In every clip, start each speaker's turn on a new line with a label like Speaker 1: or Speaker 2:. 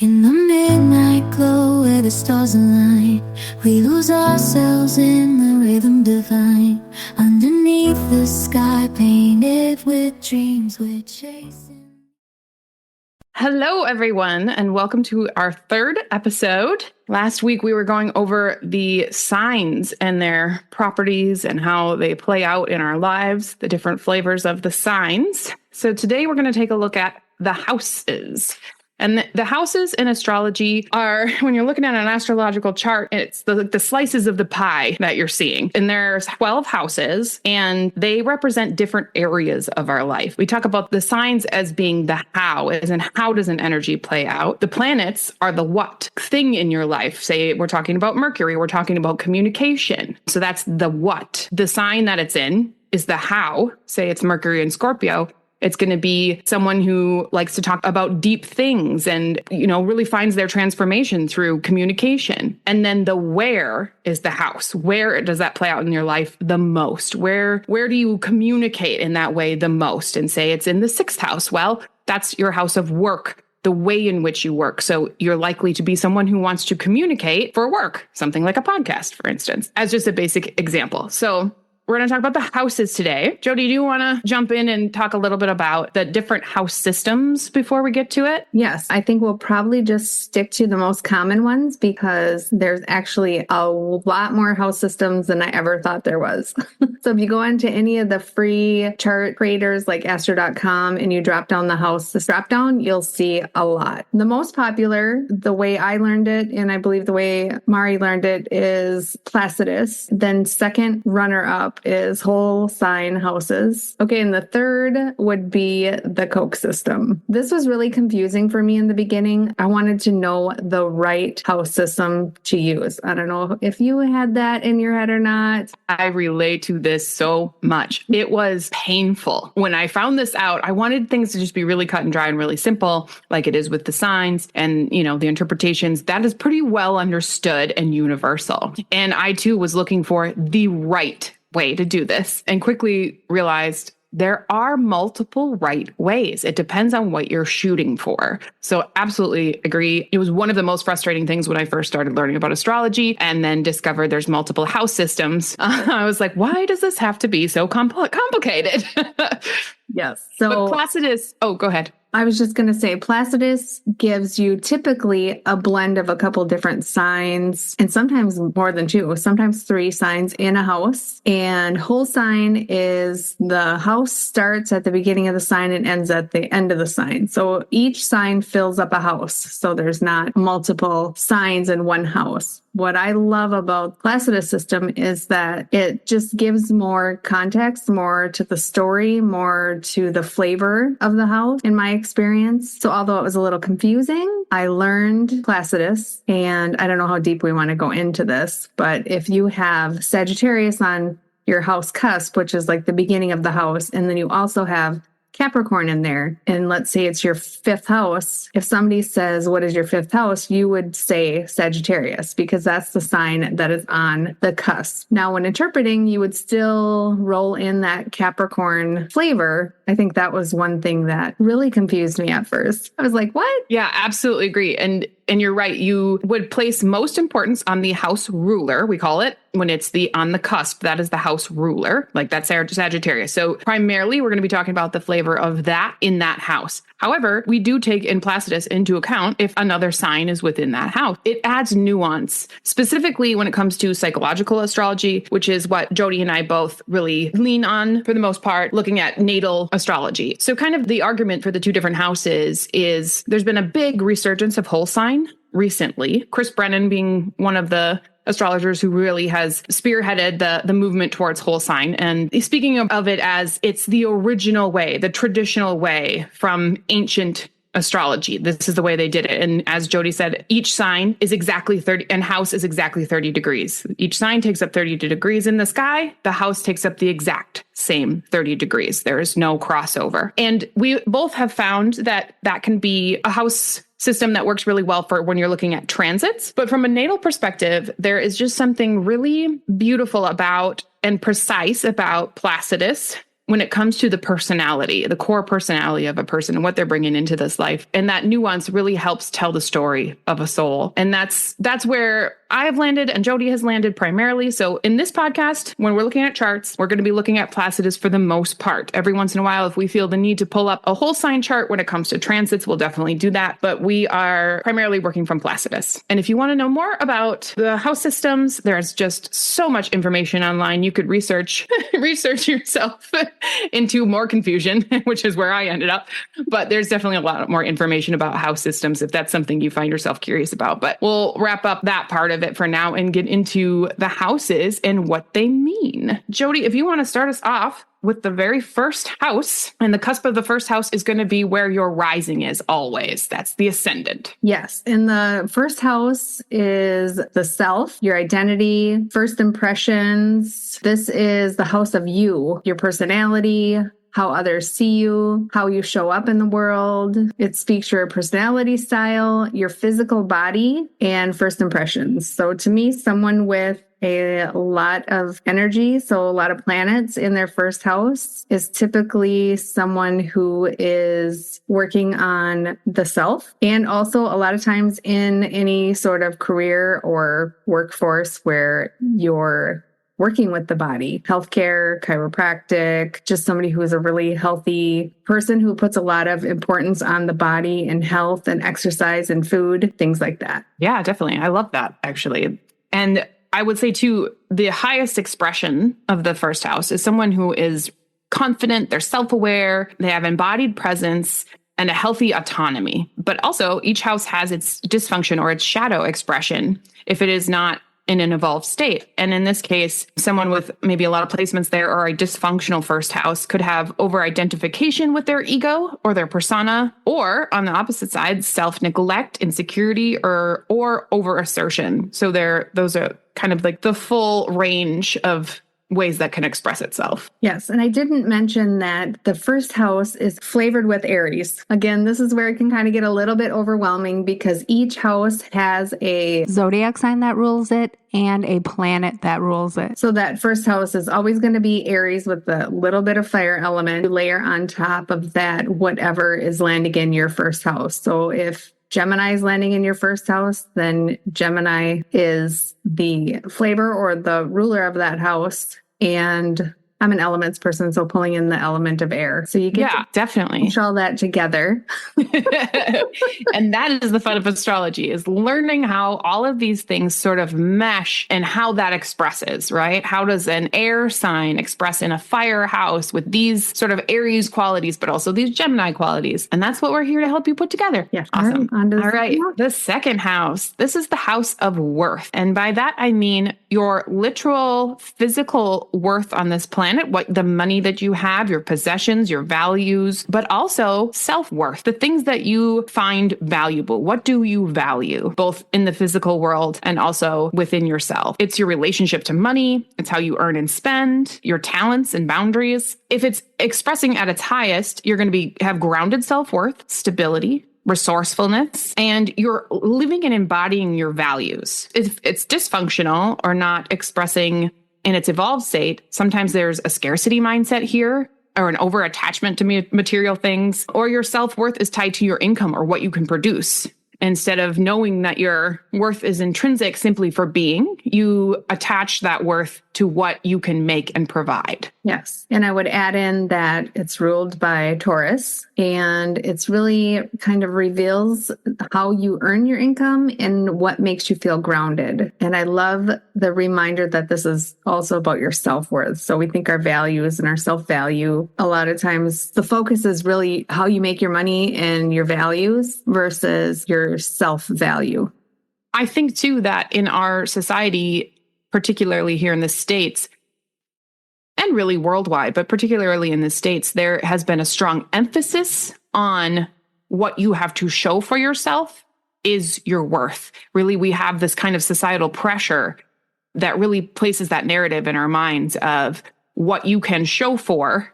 Speaker 1: In the midnight glow where the stars align, we lose ourselves in the rhythm divine. Underneath the sky painted with dreams we're chasing.
Speaker 2: Hello, everyone, and welcome to our third episode. Last week, we were going over the signs and their properties and how they play out in our lives, the different flavors of the signs. So today, we're going to take a look at the houses. And the houses in astrology are, when you're looking at an astrological chart, it's the slices of the pie that you're seeing. And there's 12 houses, and they represent different areas of our life. We talk about the signs as being the how, as in how does an energy play out. The planets are the what thing in your life. Say we're talking about Mercury, we're talking about communication. So that's the what. The sign that it's in is the how. Say it's Mercury and Scorpio. It's going to be someone who likes to talk about deep things and, really finds their transformation through communication. And then the where is the house. Where does that play out in your life the most? Where do you communicate in that way the most? And say it's in the sixth house. Well, that's your house of work, the way in which you work. So you're likely to be someone who wants to communicate for work, something like a podcast, for instance, as just a basic example. So we're going to talk about the houses today. Jody, do you want to jump in and talk a little bit about the different house systems before we get to it?
Speaker 3: Yes, I think we'll probably just stick to the most common ones because there's actually a lot more house systems than I ever thought there was. So if you go into any of the free chart creators like astro.com and you drop down the house, this drop down, you'll see a lot. The most popular, the way I learned it, and I believe the way Mari learned it, is Placidus. Then second runner up is whole sign houses. Okay, and the third would be the Koch system. This was really confusing for me in the beginning. I wanted to know the right house system to use. I don't know if you had that in your head or not.
Speaker 2: I relate to this so much. It was painful. When I found this out, I wanted things to just be really cut and dry and really simple, like it is with the signs and, the interpretations. That is pretty well understood and universal. And I too was looking for the right way to do this and quickly realized there are multiple right ways. It depends on what you're shooting for. So absolutely agree. It was one of the most frustrating things when I first started learning about astrology and then discovered there's multiple house systems. I was like, why does this have to be so complicated?
Speaker 3: Yes.
Speaker 2: But Placidus, go ahead.
Speaker 3: I was just going to say Placidus gives you typically a blend of a couple different signs and sometimes more than two, sometimes three signs in a house. And whole sign is the house starts at the beginning of the sign and ends at the end of the sign. So each sign fills up a house. So there's not multiple signs in one house. What I love about Placidus system is that it just gives more context, more to the story, more to the flavor of the house in my experience. So although it was a little confusing, I learned Placidus, and I don't know how deep we want to go into this, but if you have Sagittarius on your house cusp, which is like the beginning of the house, and then you also have Capricorn in there, and let's say it's your fifth house. If somebody says, what is your fifth house? You would say Sagittarius because that's the sign that is on the cusp. Now, when interpreting, you would still roll in that Capricorn flavor. I think that was one thing that really confused me at first. I was like, what?
Speaker 2: Yeah, absolutely agree. And you're right. You would place most importance on the house ruler, we call it, when it's on the cusp. That is the house ruler, like that's Sagittarius. So primarily, we're going to be talking about the flavor of that in that house. However, we do take in Placidus into account if another sign is within that house. It adds nuance, specifically when it comes to psychological astrology, which is what Jody and I both really lean on for the most part, looking at natal astrology. So kind of the argument for the two different houses is there's been a big resurgence of whole sign recently, Chris Brennan being one of the astrologers who really has spearheaded the movement towards whole sign. And speaking of it as it's the original way, the traditional way from ancient astrology. This is the way they did it. And as Jody said, each sign is exactly 30 and house is exactly 30 degrees. Each sign takes up 30 degrees in the sky. The house takes up the exact same 30 degrees. There is no crossover. And we both have found that can be a house system that works really well for when you're looking at transits. But from a natal perspective, there is just something really beautiful about and precise about Placidus when it comes to the personality, the core personality of a person and what they're bringing into this life. And that nuance really helps tell the story of a soul. And that's where I have landed and Jody has landed primarily. So in this podcast, when we're looking at charts, we're going to be looking at Placidus for the most part. Every once in a while, if we feel the need to pull up a whole sign chart when it comes to transits, we'll definitely do that. But we are primarily working from Placidus. And if you want to know more about the house systems, there's just so much information online. You could research yourself into more confusion, which is where I ended up. But there's definitely a lot more information about house systems if that's something you find yourself curious about. But we'll wrap up that part of it for now and get into the houses and what they mean. Jody, if you want to start us off with the very first house, and the cusp of the first house is going to be where your rising is always. That's the ascendant.
Speaker 3: Yes. And the first house is the self, your identity, first impressions. This is the house of you, your personality, how others see you, how you show up in the world. It speaks your personality style, your physical body, and first impressions. So to me, someone with a lot of energy, so a lot of planets in their first house, is typically someone who is working on the self, and also a lot of times in any sort of career or workforce where you're working with the body, healthcare, chiropractic, just somebody who is a really healthy person who puts a lot of importance on the body and health and exercise and food, things like that.
Speaker 2: Yeah, definitely. I love that, actually. And I would say, too, the highest expression of the first house is someone who is confident, they're self-aware, they have embodied presence, and a healthy autonomy. But also, each house has its dysfunction or its shadow expression if it is not in an evolved state. And in this case, someone with maybe a lot of placements there or a dysfunctional first house could have over-identification with their ego or their persona, or on the opposite side, self-neglect, insecurity, or over-assertion. So those are kind of like the full range of ways that can express itself.
Speaker 3: Yes. And I didn't mention that the first house is flavored with Aries. Again, this is where it can kind of get a little bit overwhelming because each house has a
Speaker 4: zodiac sign that rules it and a planet that rules it.
Speaker 3: So that first house is always going to be Aries with a little bit of fire element. You layer on top of that whatever is landing in your first house. So if Gemini is landing in your first house, then Gemini is the flavor or the ruler of that house. And I'm an elements person, so pulling in the element of air. So you get to
Speaker 2: definitely
Speaker 3: push all that together.
Speaker 2: And that is the fun of astrology, is learning how all of these things sort of mesh and how that expresses, right? How does an air sign express in a fire house with these sort of Aries qualities, but also these Gemini qualities? And that's what we're here to help you put together.
Speaker 3: Yeah.
Speaker 2: Awesome.
Speaker 3: All
Speaker 2: right. The second house, this is the house of worth. And by that, I mean your literal physical worth on this planet, what the money that you have, your possessions, your values, but also self-worth, the things that you find valuable. What do you value, both in the physical world and also within yourself? It's your relationship to money. It's how you earn and spend, your talents and boundaries. If it's expressing at its highest, you're going to have grounded self-worth, stability, resourcefulness, and you're living and embodying your values. If it's dysfunctional or not expressing in its evolved state, sometimes there's a scarcity mindset here, or an over-attachment to material things, or your self-worth is tied to your income or what you can produce. Instead of knowing that your worth is intrinsic simply for being, you attach that worth to what you can make and provide.
Speaker 3: Yes. And I would add in that it's ruled by Taurus, and it's really kind of reveals how you earn your income and what makes you feel grounded. And I love the reminder that this is also about your self-worth. So we think our values and our self-value, a lot of times the focus is really how you make your money and your values versus your self-value.
Speaker 2: I think too that in our society, particularly here in the States, and really worldwide, but particularly in the States, there has been a strong emphasis on what you have to show for yourself is your worth. Really, we have this kind of societal pressure that really places that narrative in our minds of what you can show for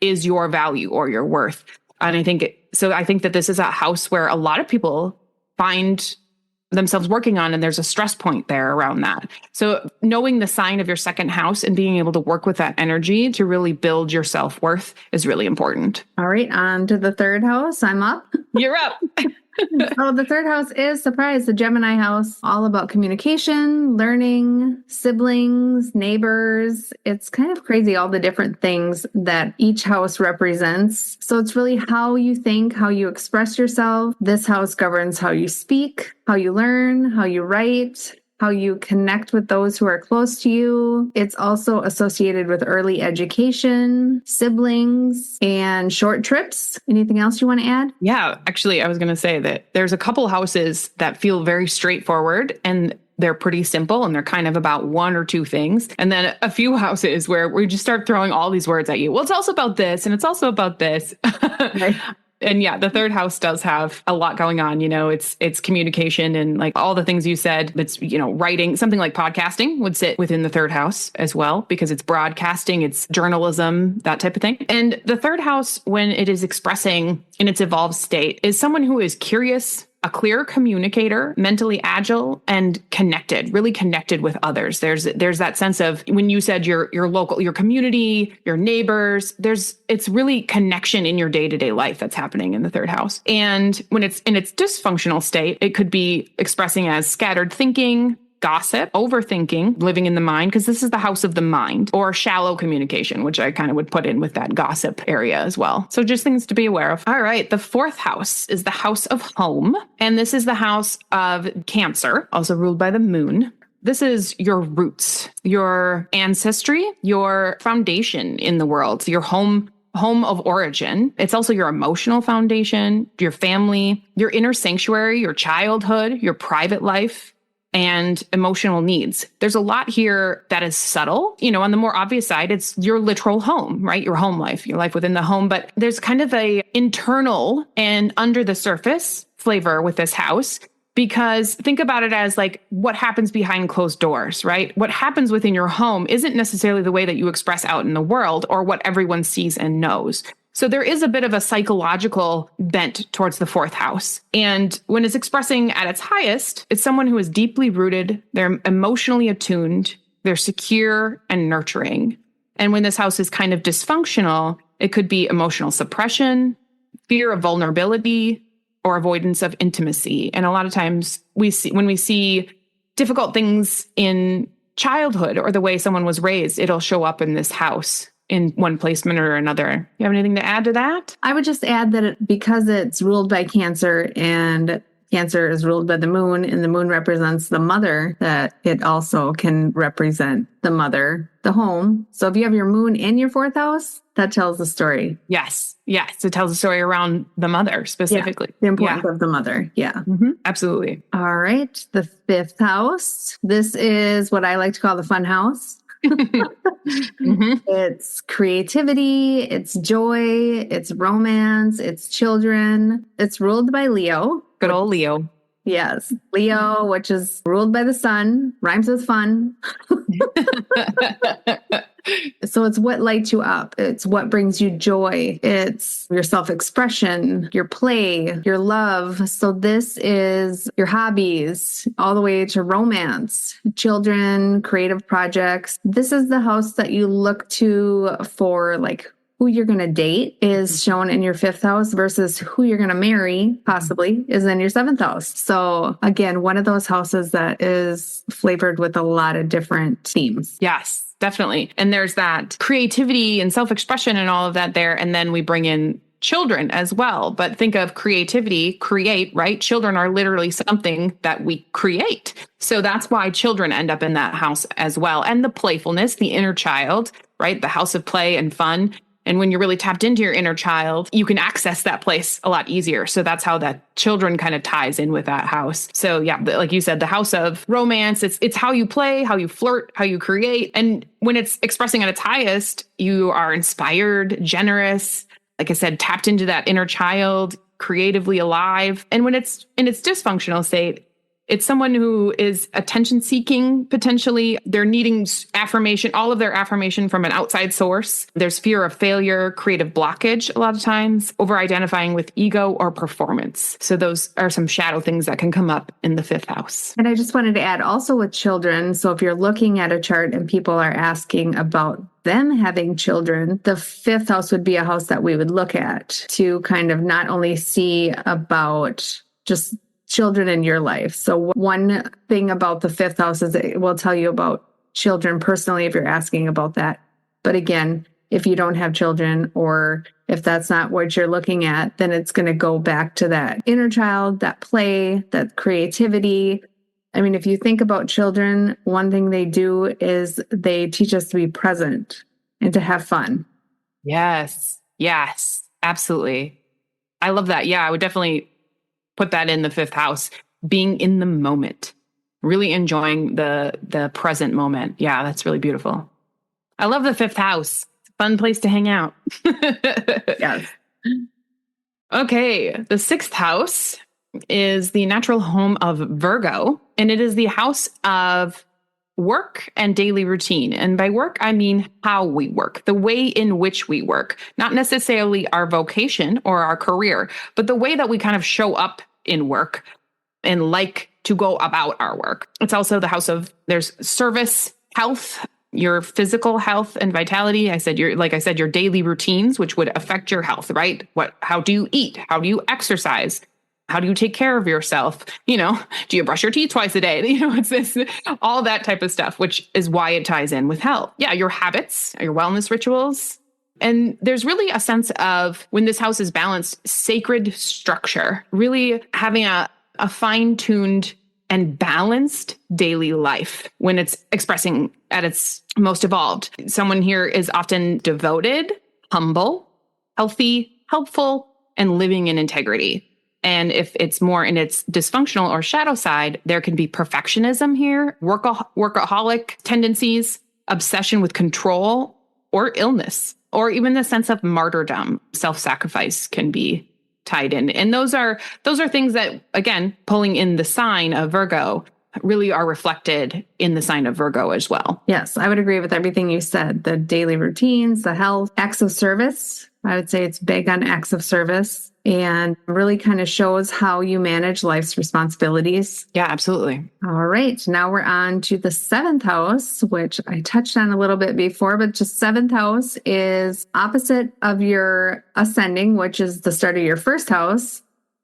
Speaker 2: is your value or your worth. And I think that this is a house where a lot of people find themselves working on, and there's a stress point there around that. So knowing the sign of your second house and being able to work with that energy to really build your self-worth is really important.
Speaker 3: All right, on to the third house. I'm up.
Speaker 2: You're up.
Speaker 3: So the third house is, surprise, the Gemini house, all about communication, learning, siblings, neighbors. It's kind of crazy, all the different things that each house represents. So it's really how you think, how you express yourself. This house governs how you speak, how you learn, how you write, how you connect with those who are close to you. It's also associated with early education, siblings, and short trips. Anything else you want to add?
Speaker 2: Yeah, actually, I was going to say that there's a couple houses that feel very straightforward and they're pretty simple and they're kind of about one or two things. And then a few houses where we just start throwing all these words at you. Well, it's also about this and it's also about this.
Speaker 3: Right.
Speaker 2: And yeah, the third house does have a lot going on. It's communication and like all the things you said. It's, writing, something like podcasting would sit within the third house as well, because it's broadcasting, it's journalism, that type of thing. And the third house, when it is expressing in its evolved state, is someone who is curious, a clear communicator, mentally agile, and connected, really connected with others. There's that sense of, when you said your local, your community, your neighbors, it's really connection in your day-to-day life that's happening in the third house. And when it's in its dysfunctional state, it could be expressing as scattered thinking, gossip, overthinking, living in the mind, because this is the house of the mind, or shallow communication, which I kind of would put in with that gossip area as well. So just things to be aware of. All right. The fourth house is the house of home. And this is the house of Cancer, also ruled by the moon. This is your roots, your ancestry, your foundation in the world, your home of origin. It's also your emotional foundation, your family, your inner sanctuary, your childhood, your private life, and emotional needs. There's a lot here that is subtle. On the more obvious side, it's your literal home, right? Your home life, your life within the home. But there's kind of a internal and under the surface flavor with this house, because think about it as like what happens behind closed doors, right? What happens within your home isn't necessarily the way that you express out in the world or what everyone sees and knows. So there is a bit of a psychological bent towards the fourth house. And when it's expressing at its highest, it's someone who is deeply rooted, they're emotionally attuned, they're secure and nurturing. And when this house is kind of dysfunctional, it could be emotional suppression, fear of vulnerability, or avoidance of intimacy. And a lot of times when we see difficult things in childhood or the way someone was raised, it'll show up in this house in one placement or another. You have anything to add to that?
Speaker 3: I would just add that because it's ruled by Cancer and Cancer is ruled by the moon and the moon represents the mother, that it also can represent the mother, the home. So if you have your moon in your fourth house, that tells the story.
Speaker 2: Yes. It tells a story around the mother specifically.
Speaker 3: The importance of the mother. Yeah.
Speaker 2: Mm-hmm. Absolutely.
Speaker 3: All right. The fifth house. This is what I like to call the fun house.
Speaker 2: Mm-hmm.
Speaker 3: It's creativity, it's joy, it's romance, it's children. It's ruled by Leo.
Speaker 2: Good old Leo.
Speaker 3: Yes. Leo, which is ruled by the sun, rhymes with fun. So it's what lights you up. It's what brings you joy. It's your self-expression, your play, your love. So this is your hobbies, all the way to romance, children, creative projects. This is the house that you look to for like who you're going to date is shown in your fifth house versus who you're going to marry possibly is in your seventh house. So again, one of those houses that is flavored with a lot of different themes.
Speaker 2: Yes. Definitely. And there's that creativity and self-expression and all of that there. And then we bring in children as well. But think of creativity, create, right? Children are literally something that we create. So that's why children end up in that house as well. And the playfulness, the inner child, right? The house of play and fun. And when you're really tapped into your inner child, you can access that place a lot easier. So that's how that children kind of ties in with that house. So yeah, like you said, the house of romance, it's how you play, how you flirt, how you create. And when it's expressing at its highest, you are inspired, generous, like I said, tapped into that inner child, creatively alive. And when it's in its dysfunctional state, It's someone who is attention seeking, potentially. They're needing affirmation, all of their affirmation from an outside source. There's fear of failure, creative blockage a lot of times, over identifying with ego or performance. So those are some shadow things that can come up in the fifth house.
Speaker 3: And I just wanted to add also with children. So if you're looking at a chart and people are asking about them having children, the fifth house would be a house that we would look at to kind of not only see about just children in your life. So one thing about the fifth house is it will tell you about children personally if you're asking about that. But again, if you don't have children or if that's not what you're looking at, then it's going to go back to that inner child, that play, that creativity. I mean, if you think about children, one thing they do is they teach us to be present and to have fun.
Speaker 2: Yes, absolutely. I love that. Yeah, I would definitely put that in the fifth house, being in the moment, really enjoying the present moment. Yeah, that's really beautiful. I love the fifth house. Fun place to hang out.
Speaker 3: Yes.
Speaker 2: Okay, the sixth house is the natural home of Virgo, and it is the house of work and daily routine. And by work, I mean how we work, the way in which we work, not necessarily our vocation or our career, but the way that we kind of show up in work and like to go about our work. It's also the house of there's service, health, your physical health and vitality. Like I said, your daily routines, which would affect your health, right? How do you eat? How do you exercise? How do you take care of yourself? Do you brush your teeth twice a day? It's this, all that type of stuff, which is why it ties in with health. Yeah, your habits, your wellness rituals. And there's really a sense of, when this house is balanced, sacred structure, really having a fine-tuned and balanced daily life when it's expressing at its most evolved. Someone here is often devoted, humble, healthy, helpful, and living in integrity. And if it's more in its dysfunctional or shadow side, there can be perfectionism here, workaholic tendencies, obsession with control, or illness, or even the sense of martyrdom. Self-sacrifice can be tied in. And those are things that, again, pulling in the sign of Virgo, really are reflected in the sign of Virgo as well.
Speaker 3: Yes, I would agree with everything you said. The daily routines, the health, acts of service. I would say it's big on acts of service and really kind of shows how you manage life's responsibilities.
Speaker 2: Yeah, absolutely.
Speaker 3: All right. Now we're on to the seventh house, which I touched on a little bit before, but just seventh house is opposite of your ascending, which is the start of your first house.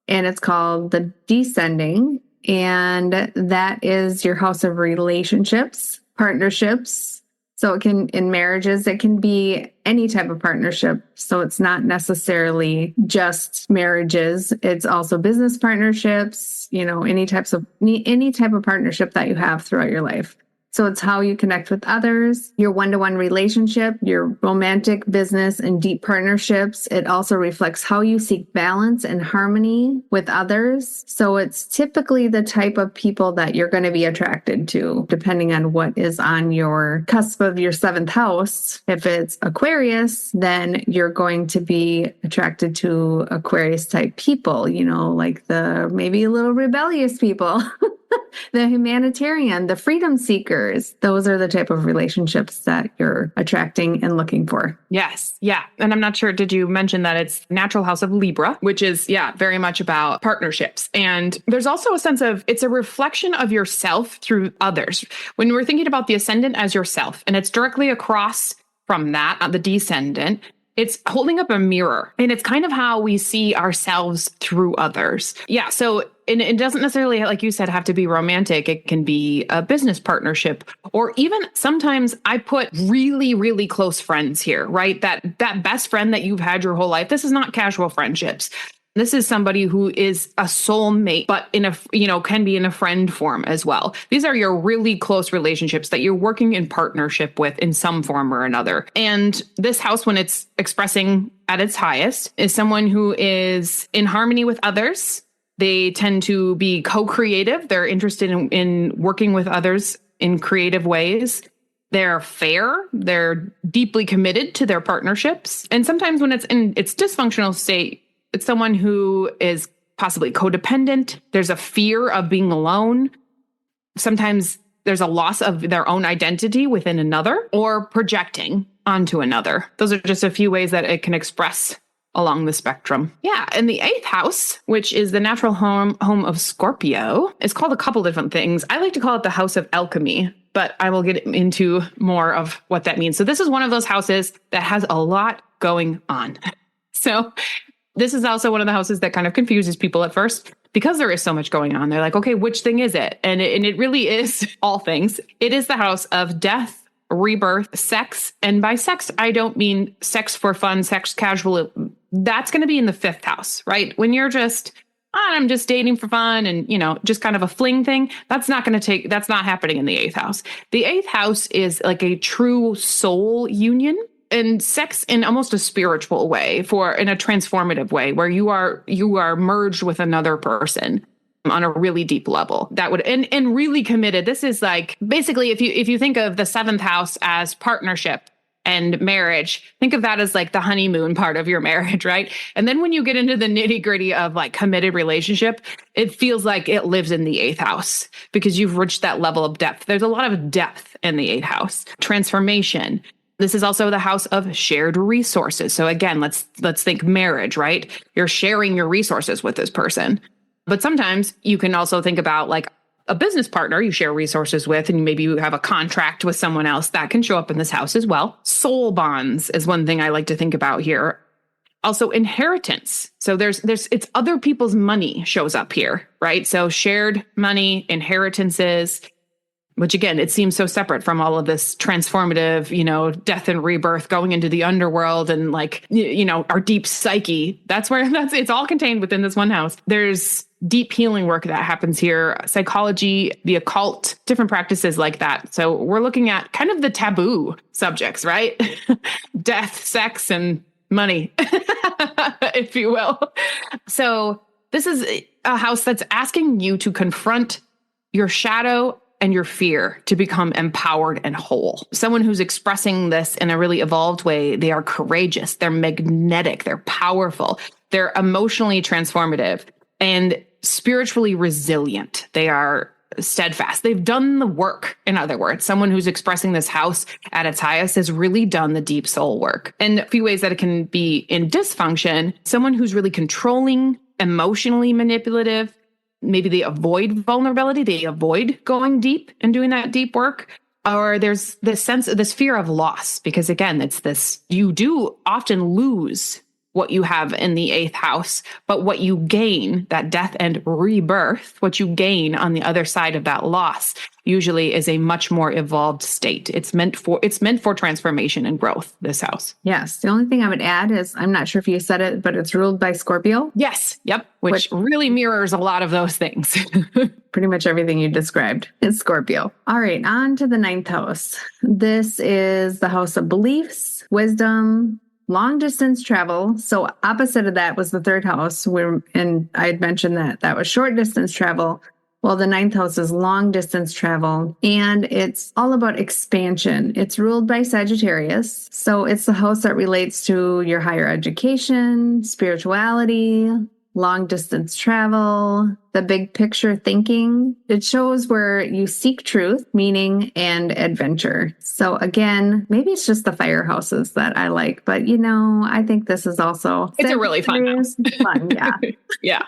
Speaker 3: And it's called the descending. And that is your house of relationships, partnerships. So it can, in marriages, it can be any type of partnership. So it's not necessarily just marriages. It's also business partnerships, any type of partnership that you have throughout your life. So it's how you connect with others, your one-to-one relationship, your romantic, business, and deep partnerships. It also reflects how you seek balance and harmony with others. So it's typically the type of people that you're going to be attracted to, depending on what is on your cusp of your seventh house. If it's Aquarius, then you're going to be attracted to Aquarius type people, like the maybe a little rebellious people. The humanitarian, the freedom seekers, those are the type of relationships that you're attracting and looking for.
Speaker 2: Yes. Yeah. And I'm not sure, did you mention that it's natural house of Libra, which is, very much about partnerships. And there's also a sense of, it's a reflection of yourself through others. When we're thinking about the ascendant as yourself, and it's directly across from that, the descendant, it's holding up a mirror, and it's kind of how we see ourselves through others. Yeah. So it doesn't necessarily, like you said, have to be romantic. It can be a business partnership, or even sometimes I put really, really close friends here, right? That best friend that you've had your whole life. This is not casual friendships. This is somebody who is a soulmate, but can be in a friend form as well. These are your really close relationships that you're working in partnership with in some form or another. And this house, when it's expressing at its highest, is someone who is in harmony with others. They tend to be co-creative. They're interested in working with others in creative ways. They're fair. They're deeply committed to their partnerships. And sometimes when it's in its dysfunctional state, it's someone who is possibly codependent. There's a fear of being alone. Sometimes there's a loss of their own identity within another or projecting onto another. Those are just a few ways that it can express along the spectrum. Yeah. And the 8th house, which is the natural home of Scorpio, is called a couple different things. I like to call it the house of alchemy, but I will get into more of what that means. So this is one of those houses that has a lot going on. So this is also one of the houses that kind of confuses people at first because there is so much going on. They're like, okay, which thing is it? And it really is all things. It is the house of death, rebirth, sex. And by sex, I don't mean sex for fun, sex casual. That's going to be in the 5th house, right? When you're just, I'm just dating for fun and, just kind of a fling thing. That's not happening in the 8th house. The 8th house is like a true soul union. And sex in almost a spiritual way, in a transformative way, where you are merged with another person on a really deep level. That would and really committed. This is like basically if you think of the 7th house as partnership and marriage, think of that as like the honeymoon part of your marriage, right? And then when you get into the nitty-gritty of like committed relationship, it feels like it lives in the 8th house because you've reached that level of depth. There's a lot of depth in the 8th house. Transformation. This is also the house of shared resources. So again, let's think marriage, right? You're sharing your resources with this person. But sometimes you can also think about like a business partner you share resources with, and maybe you have a contract with someone else that can show up in this house as well. Soul bonds is one thing I like to think about here. Also inheritance. So it's other people's money shows up here, right? So shared money, inheritances, which again, it seems so separate from all of this transformative, death and rebirth, going into the underworld and like, our deep psyche. It's all contained within this one house. There's deep healing work that happens here, psychology, the occult, different practices like that. So we're looking at kind of the taboo subjects, right? Death, sex, and money, if you will. So this is a house that's asking you to confront your shadow and your fear to become empowered and whole. Someone who's expressing this in a really evolved way, they are courageous, they're magnetic, they're powerful, they're emotionally transformative and spiritually resilient. They are steadfast. They've done the work. In other words, someone who's expressing this house at its highest has really done the deep soul work. And a few ways that it can be in dysfunction, someone who's really controlling, emotionally manipulative. Maybe they avoid vulnerability. They avoid going deep and doing that deep work. Or there's this fear of loss, because again, it's this, you do often lose what you have in the 8th house, but what you gain, that death and rebirth, what you gain on the other side of that loss usually is a much more evolved state. It's meant for transformation and growth, this house.
Speaker 3: Yes. The only thing I would add is, I'm not sure if you said it, but it's ruled by Scorpio.
Speaker 2: Yes. Yep. Which really mirrors a lot of those things.
Speaker 3: Pretty much everything you described is Scorpio. All right. On to the 9th house. This is the house of beliefs, wisdom, long distance travel. So opposite of that was the 3rd house, and I had mentioned that was short distance travel. Well, the 9th house is long distance travel, and it's all about expansion. It's ruled by Sagittarius. So it's the house that relates to your higher education, spirituality, long distance travel, the big picture thinking. It shows where you seek truth, meaning, and adventure. So again, maybe it's just the fire houses that I like, but I think this is also,
Speaker 2: it's a really fun house.
Speaker 3: Fun, yeah.
Speaker 2: Yeah.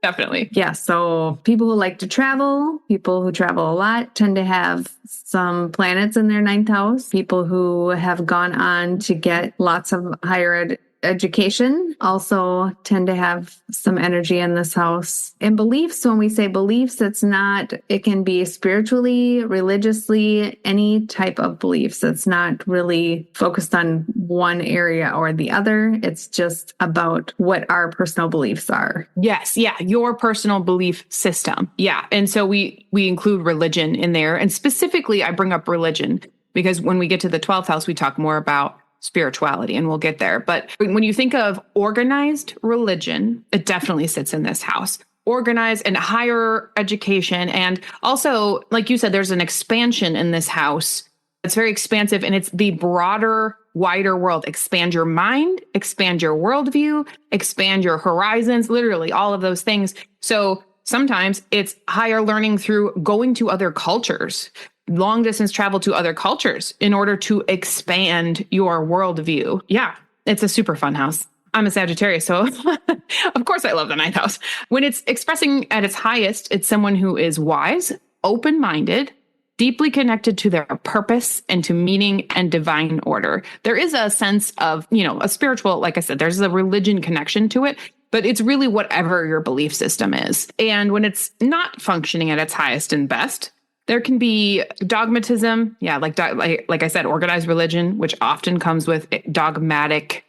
Speaker 2: Definitely.
Speaker 3: Yeah. So people who like to travel, people who travel a lot tend to have some planets in their 9th house. People who have gone on to get lots of higher education also tend to have some energy in this house. And beliefs, when we say beliefs, it can be spiritually, religiously, any type of beliefs. It's not really focused on one area or the other. It's just about what our personal beliefs are.
Speaker 2: Yes. Yeah. Your personal belief system. Yeah. And so we include religion in there. And specifically, I bring up religion because when we get to the 12th house, we talk more about spirituality, and we'll get there. But when you think of organized religion, it definitely sits in this house. Organized and higher education. And also, like you said, there's an expansion in this house It's very expansive, and it's the broader, wider world. Expand your mind, expand your worldview, expand your horizons, literally all of those things. So sometimes it's higher learning through going to other cultures, long distance travel to other cultures in order to expand your worldview. Yeah, it's a super fun house. I'm a Sagittarius, so of course I love the ninth house. When it's expressing at its highest, it's someone who is wise, open-minded, deeply connected to their purpose and to meaning and divine order. There is a sense of, a spiritual, like I said, there's a religion connection to it, but it's really whatever your belief system is. And when it's not functioning at its highest and best, there can be dogmatism. Yeah, like I said, organized religion, which often comes with dogmatic,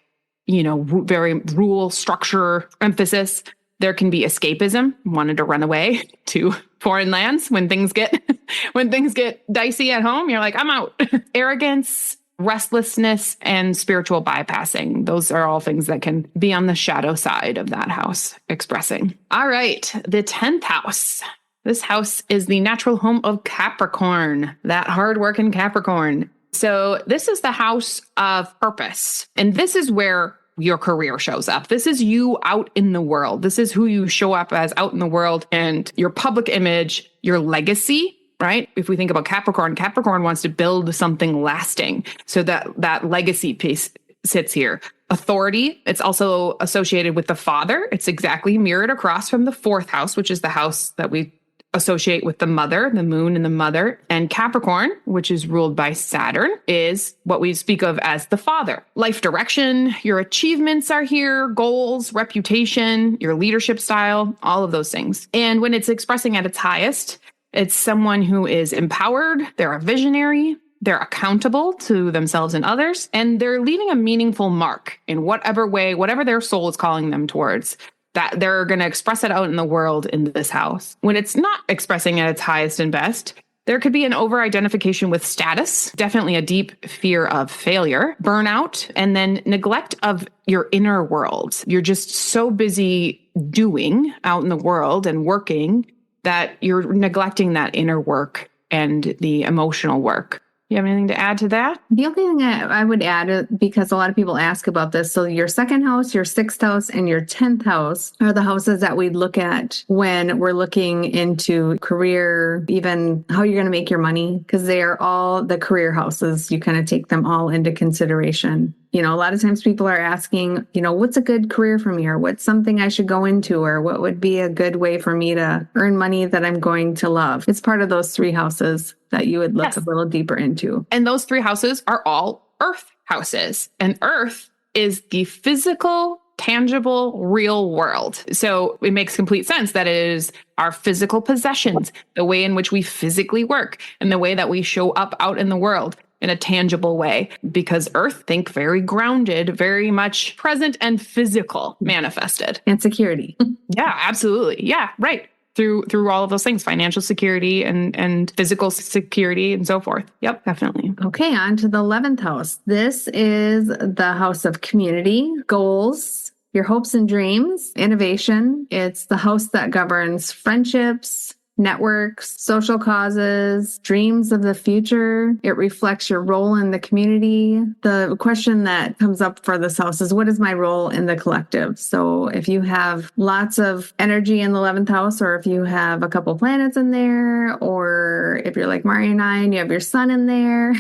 Speaker 2: very rule, structure, emphasis. There can be escapism, wanted to run away to foreign lands when things get dicey at home. You're like, I'm out. Arrogance, restlessness, and spiritual bypassing. Those are all things that can be on the shadow side of that house expressing. All right, the 10th house. This house is the natural home of Capricorn, that hardworking Capricorn. So this is the house of purpose. And this is where your career shows up. This is you out in the world. This is who you show up as out in the world, and your public image, your legacy, right? If we think about Capricorn wants to build something lasting. So that legacy piece sits here. Authority, it's also associated with the father. It's exactly mirrored across from the 4th house, which is the house that we associate with the mother, the moon and the mother. And Capricorn, which is ruled by Saturn, is what we speak of as the father. Life direction, your achievements are here, goals, reputation, your leadership style, all of those things. And when it's expressing at its highest, it's someone who is empowered, they're a visionary, they're accountable to themselves and others, and they're leaving a meaningful mark in whatever way, whatever their soul is calling them towards, that they're going to express it out in the world in this house. When it's not expressing at its highest and best, there could be an over-identification with status, definitely a deep fear of failure, burnout, and then neglect of your inner world. You're just so busy doing out in the world and working that you're neglecting that inner work and the emotional work. You have anything to add to that?
Speaker 3: The only thing I would add, because a lot of people ask about this, so your 2nd house, your 6th house, and your 10th house are the houses that we look at when we're looking into career, even how you're going to make your money, because they are all the career houses. You kind of take them all into consideration. A lot of times people are asking, what's a good career for me, or what's something I should go into, or what would be a good way for me to earn money that I'm going to love. It's part of those 3 houses that you would look a little deeper into.
Speaker 2: And those 3 houses are all earth houses. And earth is the physical, tangible, real world. So it makes complete sense that it is our physical possessions, the way in which we physically work, and the way that we show up out in the world in a tangible way, because earth, think very grounded, very much present and physical, manifested.
Speaker 3: And security.
Speaker 2: Yeah, absolutely. Yeah, right. Through all of those things, financial security and physical security and so forth. Yep, definitely.
Speaker 3: Okay, on to the 11th house. This is the house of community, goals, your hopes and dreams, innovation. It's the house that governs friendships, networks, social causes, dreams of the future. It reflects your role in the community. The question that comes up for this house is, what is my role in the collective? So if you have lots of energy in the 11th house, or if you have a couple planets in there, or if you're like Mari and I and you have your sun in there,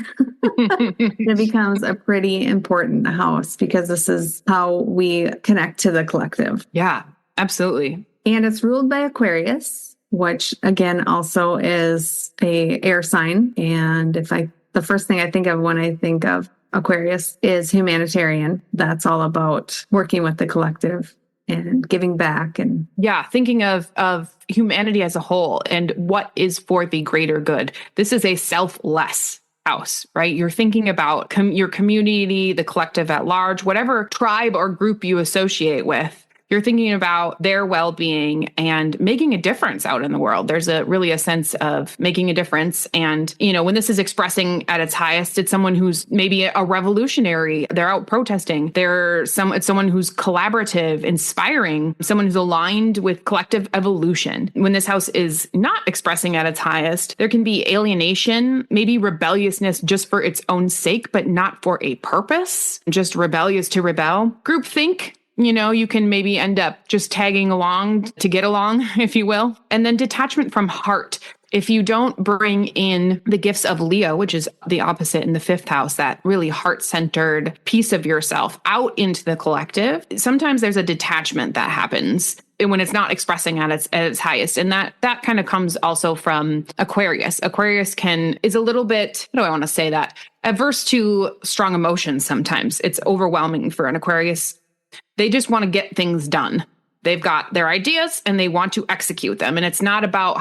Speaker 3: it becomes a pretty important house, because this is how we connect to the collective.
Speaker 2: Yeah, absolutely.
Speaker 3: And it's ruled by Aquarius, which again also is a air sign. And the first thing I think of when I think of Aquarius is humanitarian. That's all about working with the collective and giving back. And
Speaker 2: yeah, thinking of humanity as a whole and what is for the greater good. This is a selfless house, right? You're thinking about your community, the collective at large, whatever tribe or group you associate with. you're thinking about their well-being and making a difference out in the world. There's really a sense of making a difference. And, when this is expressing at its highest, it's someone who's maybe a revolutionary. They're out protesting. It's someone who's collaborative, inspiring, someone who's aligned with collective evolution. When this house is not expressing at its highest, there can be alienation, maybe rebelliousness just for its own sake, but not for a purpose, just rebellious to rebel. Groupthink. You can maybe end up just tagging along to get along, if you will. And then detachment from heart. If you don't bring in the gifts of Leo, which is the opposite in the 5th house, that really heart-centered piece of yourself out into the collective, sometimes there's a detachment that happens when it's not expressing at its highest. And that kind of comes also from Aquarius. Aquarius is a little bit, how do I want to say that? Averse to strong emotions sometimes. It's overwhelming for an Aquarius. They just want to get things done. They've got their ideas and they want to execute them. And it's not about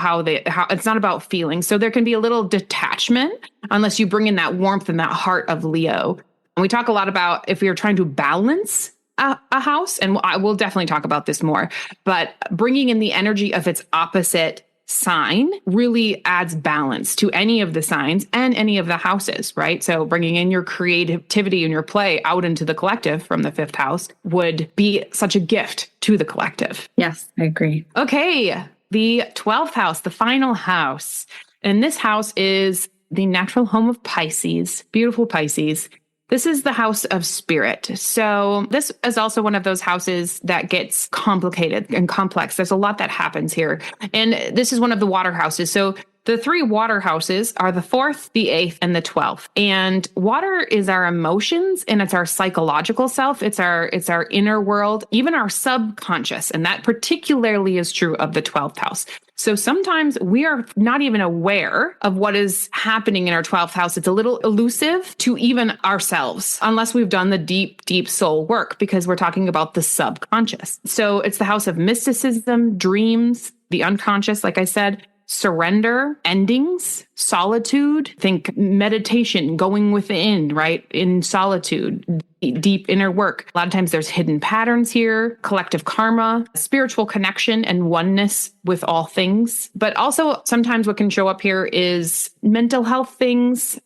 Speaker 2: it's not about feelings. So there can be a little detachment unless you bring in that warmth and that heart of Leo. And we talk a lot about if we are trying to balance a house, and we'll definitely talk about this more, but bringing in the energy of its opposite sign really adds balance to any of the signs and any of the houses, right? So bringing in your creativity and your play out into the collective from the 5th house would be such a gift to the collective.
Speaker 3: Yes, I agree.
Speaker 2: Okay, the 12th house, the final house. And this house is the natural home of Pisces, beautiful Pisces. This is the house of spirit. So this is also one of those houses that gets complicated and complex. There's a lot that happens here. And this is one of the water houses. So the 3 water houses are the 4th, the 8th, and the 12th. And water is our emotions and it's our psychological self. It's our inner world, even our subconscious. And that particularly is true of the 12th house. So sometimes we are not even aware of what is happening in our 12th house. It's a little elusive to even ourselves, unless we've done the deep, deep soul work, because we're talking about the subconscious. So it's the house of mysticism, dreams, the unconscious, like I said, surrender, endings, solitude, think meditation, going within, right? In solitude, deep inner work. A lot of times there's hidden patterns here, collective karma, spiritual connection and oneness with all things. But also sometimes what can show up here is mental health things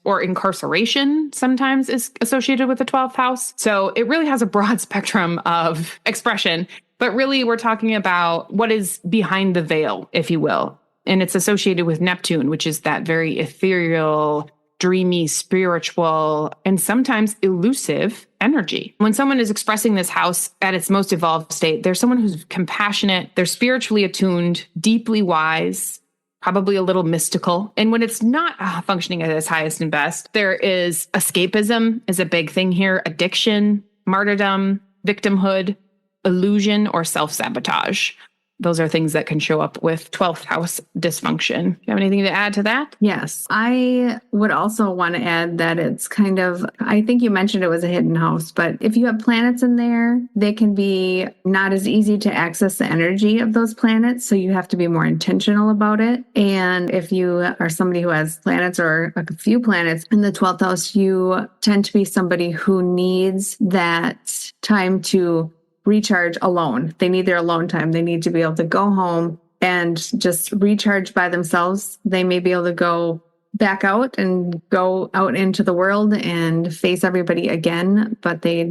Speaker 2: or incarceration sometimes is associated with the 12th house. So it really has a broad spectrum of expression. But really, we're talking about what is behind the veil, if you will. And it's associated with Neptune, which is that very ethereal, dreamy, spiritual, and sometimes elusive energy. When someone is expressing this house at its most evolved state, they're someone who's compassionate, they're spiritually attuned, deeply wise, probably a little mystical. And when it's not functioning at its highest and best, there is escapism is a big thing here, addiction, martyrdom, victimhood, illusion, or self-sabotage. Those are things that can show up with 12th house dysfunction. Do you have anything to add to that?
Speaker 3: Yes. I would also want to add that it's kind of, I think you mentioned it was a hidden house, but if you have planets in there, they can be not as easy to access the energy of those planets. So you have to be more intentional about it. And if you are somebody who has planets or a few planets in the 12th house, you tend to be somebody who needs that time to recharge alone. They need their alone time. They need to be able to go home and just recharge by themselves. They may be able to go back out and go out into the world and face everybody again, but they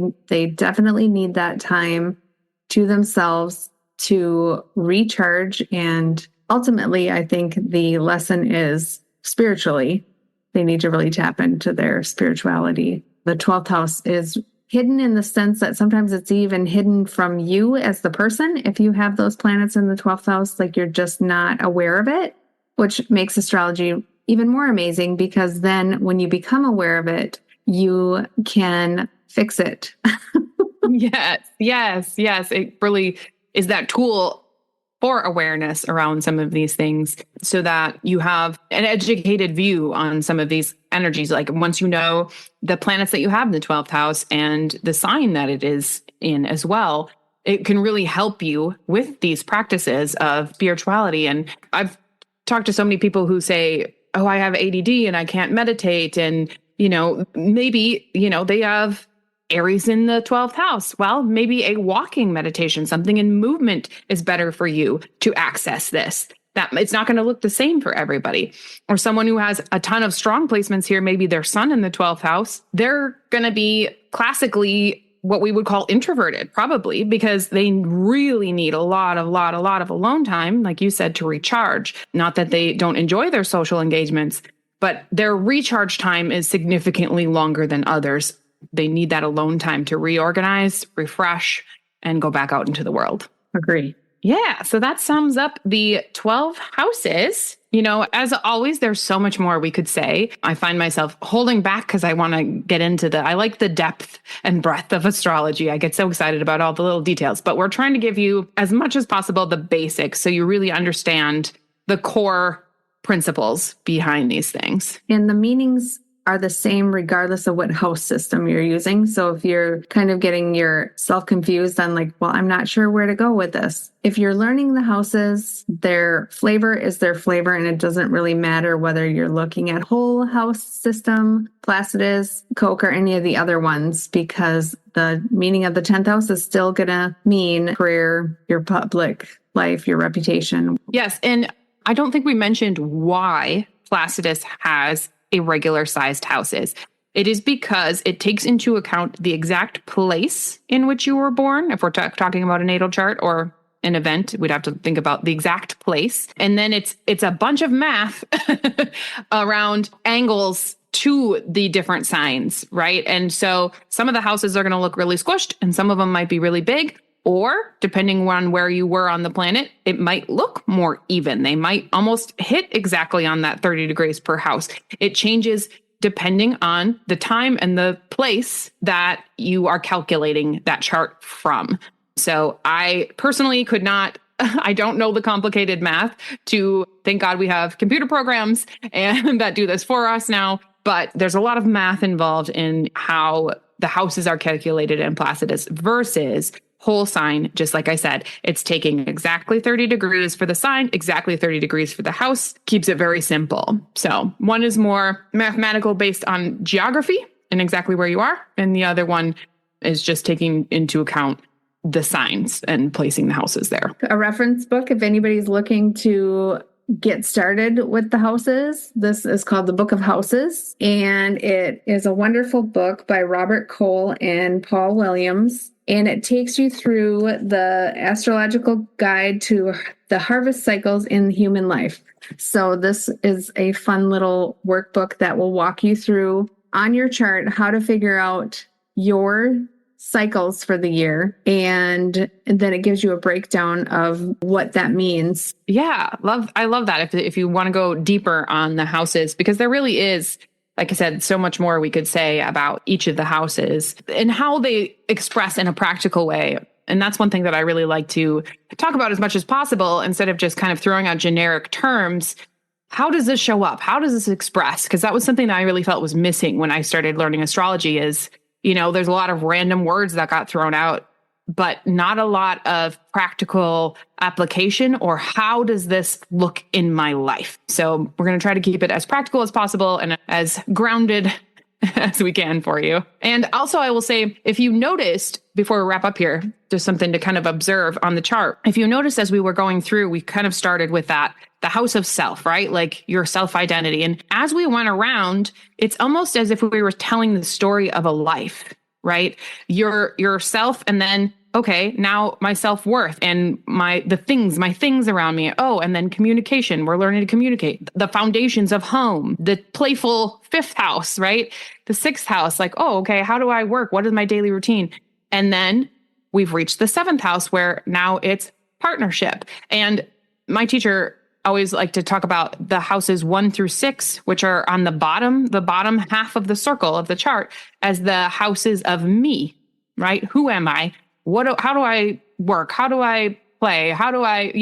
Speaker 3: definitely need that time to themselves to recharge. And ultimately, I think the lesson is spiritually, they need to really tap into their spirituality. The 12th house is hidden in the sense that sometimes it's even hidden from you as the person. If you have those planets in the 12th house, like you're just not aware of it, which makes astrology even more amazing because then when you become aware of it, you can fix it.
Speaker 2: Yes. It really is that tool for awareness around some of these things so that you have an educated view on some of these energies. Like once you know the planets that you have in the 12th house and the sign that it is in as well, it can really help you with these practices of spirituality. And I've talked to so many people who say, oh, I have ADD and I can't meditate. And, maybe, they have Aries in the 12th house. Well, maybe a walking meditation, something in movement is better for you to access this. That it's not going to look the same for everybody. Or someone who has a ton of strong placements here, maybe their sun in the 12th house, they're going to be classically what we would call introverted, probably, because they really need a lot of alone time, like you said, to recharge. Not that they don't enjoy their social engagements, but their recharge time is significantly longer than others. They need that alone time to reorganize, refresh, and go back out into the world.
Speaker 3: Agree.
Speaker 2: Yeah, so that sums up the 12 houses. You know, as always, there's so much more we could say. I find myself holding back because I want to get into I like the depth and breadth of astrology. I get so excited about all the little details, but we're trying to give you as much as possible the basics so you really understand the core principles behind these things.
Speaker 3: And the meanings are the same regardless of what house system you're using. So if you're kind of getting yourself confused on like, well, I'm not sure where to go with this. If you're learning the houses, their flavor is their flavor, and it doesn't really matter whether you're looking at whole house system, Placidus, Koch, or any of the other ones, because the meaning of the 10th house is still going to mean career, your public life, your reputation.
Speaker 2: Yes. And I don't think we mentioned why Placidus has irregular sized houses. It is because it takes into account the exact place in which you were born. If we're talking about a natal chart or an event, we'd have to think about the exact place. And then it's a bunch of math around angles to the different signs, right? And so some of the houses are going to look really squished and some of them might be really big. Or depending on where you were on the planet, it might look more even. They might almost hit exactly on that 30 degrees per house. It changes depending on the time and the place that you are calculating that chart from. So I personally could not, I don't know the complicated math thank God we have computer programs and that do this for us now. But there's a lot of math involved in how the houses are calculated in Placidus versus whole sign. Just like I said, it's taking exactly 30 degrees for the sign, exactly 30 degrees for the house, keeps it very simple. So one is more mathematical based on geography and exactly where you are. And the other one is just taking into account the signs and placing the houses there.
Speaker 3: A reference book, if anybody's looking to get started with the houses, this is called The Book of Houses, and it is a wonderful book by Robert Cole and Paul Williams, and it takes you through the astrological guide to the harvest cycles in human life. So this is a fun little workbook that will walk you through on your chart how to figure out your cycles for the year, and then it gives you a breakdown of what that means.
Speaker 2: Yeah, I love that. If you want to go deeper on the houses, because there really is, like I said, so much more we could say about each of the houses and how they express in a practical way. And that's one thing that I really like to talk about as much as possible, instead of just kind of throwing out generic terms. How does this show up? How does this express? Because that was something that I really felt was missing when I started learning astrology is, you know, there's a lot of random words that got thrown out, but not a lot of practical application or how does this look in my life? So we're going to try to keep it as practical as possible and as grounded as we can for you. And also I will say, if you noticed, before we wrap up here, just something to kind of observe on the chart. If you noticed as we were going through, we kind of started with that, the house of self, right? Like your self-identity. And as we went around, it's almost as if we were telling the story of a life, right? Yourself, and then, okay, now my self-worth and my things around me. Oh, and then communication. We're learning to communicate. The foundations of home, the playful 5th house, right? The 6th house, like, oh, okay, how do I work? What is my daily routine? And then we've reached the 7th house where now it's partnership. And my teacher always liked to talk about the houses 1 through 6, which are on the bottom half of the circle of the chart, as the houses of me, right? Who am I? How do I work? How do I play? How do I,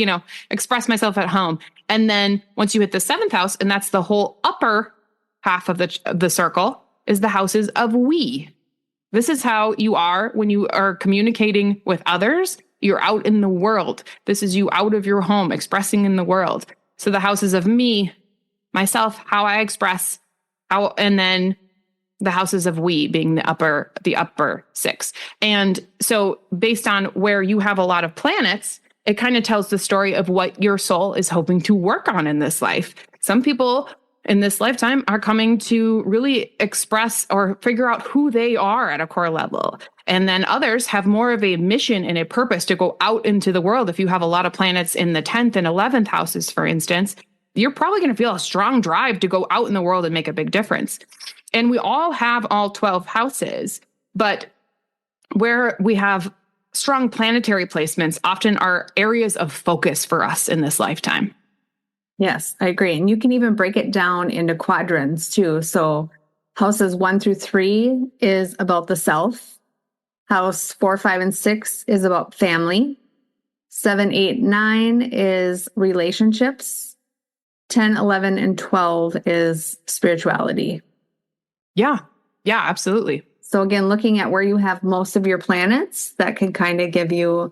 Speaker 2: express myself at home? And then once you hit the 7th house, and that's the whole upper half of the circle, is the houses of we. This is how you are when you are communicating with others. You're out in the world. This is you out of your home, expressing in the world. So the houses of me, myself, how I express, and then the houses of we being the upper 6. And so based on where you have a lot of planets, it kind of tells the story of what your soul is hoping to work on in this life. Some people in this lifetime are coming to really express or figure out who they are at a core level. And then others have more of a mission and a purpose to go out into the world. If you have a lot of planets in the 10th and 11th houses, for instance, you're probably going to feel a strong drive to go out in the world and make a big difference. And we all have all 12 houses, but where we have strong planetary placements often are areas of focus for us in this lifetime.
Speaker 3: Yes, I agree. And you can even break it down into quadrants too. So houses 1 through 3 is about the self. House 4, 5, and 6 is about family. 7, 8, 9 is relationships. 10, 11, and 12 is spirituality.
Speaker 2: Yeah, absolutely.
Speaker 3: So again, looking at where you have most of your planets, that can kind of give you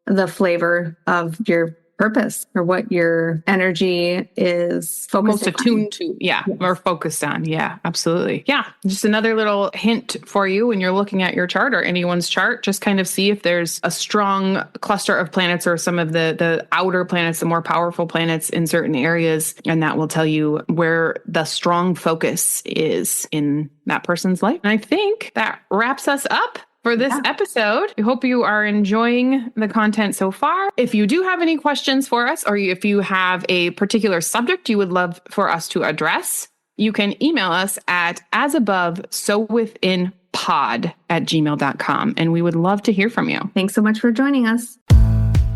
Speaker 3: the flavor of your purpose or what your energy is focused
Speaker 2: most attuned to. Yeah. Yes. Or focused on. Yeah, absolutely. Yeah. Just another little hint for you when you're looking at your chart or anyone's chart, just kind of see if there's a strong cluster of planets or some of the outer planets, the more powerful planets in certain areas. And that will tell you where the strong focus is in that person's life. And I think that wraps us up for this episode. We hope you are enjoying the content so far. If you do have any questions for us, or if you have a particular subject you would love for us to address, you can email us at asabovesowithinpod@gmail.com. And we would love to hear from you.
Speaker 3: Thanks so much for joining us.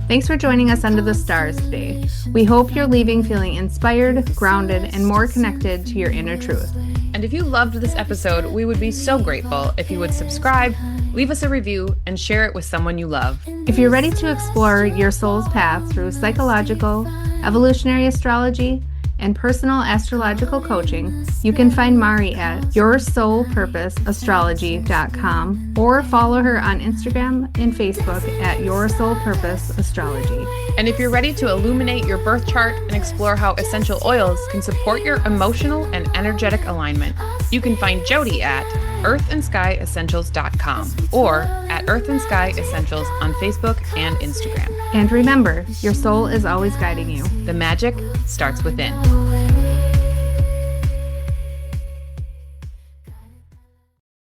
Speaker 3: Thanks for joining us under the stars today. We hope you're leaving feeling inspired, grounded, and more connected to your inner truth.
Speaker 2: And if you loved this episode, we would be so grateful if you would subscribe, leave us a review, and share it with someone you love.
Speaker 3: If you're ready to explore your soul's path through psychological, evolutionary astrology, and personal astrological coaching, you can find Mari at yoursoulpurposeastrology.com or follow her on Instagram and Facebook at Your Soul Purpose Astrology.
Speaker 2: And if you're ready to illuminate your birth chart and explore how essential oils can support your emotional and energetic alignment, you can find Jody at earthandskyessentials.com or at Earth and Sky Essentials on Facebook and Instagram.
Speaker 3: And remember, your soul is always guiding you.
Speaker 2: The magic starts within.